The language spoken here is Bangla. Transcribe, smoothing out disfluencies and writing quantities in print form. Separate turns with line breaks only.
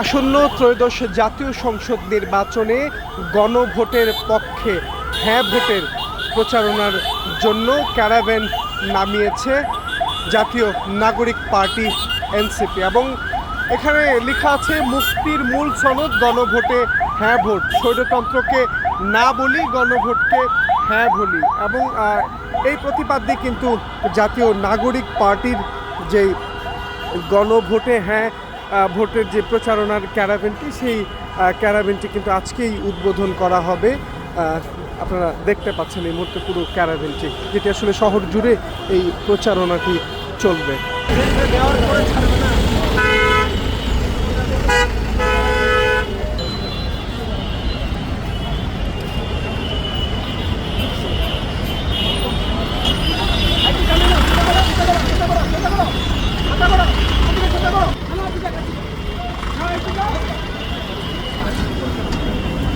আসন্ন ত্রয়োদশ জাতীয় সংসদ নির্বাচনে গণভোটের পক্ষে হ্যাঁ ভোটের প্রচারণার জন্য ক্যারাভ্যান নামিয়েছে জাতীয় নাগরিক পার্টি এনসিপি এবং এখানে লেখা আছে মুক্তির মূল সনদ গণভোটে হ্যাঁ ভোট, স্বৈরতন্ত্রকে না বলি গণভোটকে হ্যাঁ বলি। এবং এই প্রতিপাদ্যে কিন্তু জাতীয় নাগরিক পার্টির যেই গণভোটে হ্যাঁ ভোটের যে প্রচারণার ক্যারাভ্যানটি, সেই ক্যারাভ্যানটি কিন্তু আজকেই উদ্বোধন করা হবে। আপনারা দেখতে পাচ্ছেন এই মুহূর্তে পুরো ক্যারাভ্যানটি, যেটি আসলে শহর জুড়ে এই প্রচারণাটি চলবে।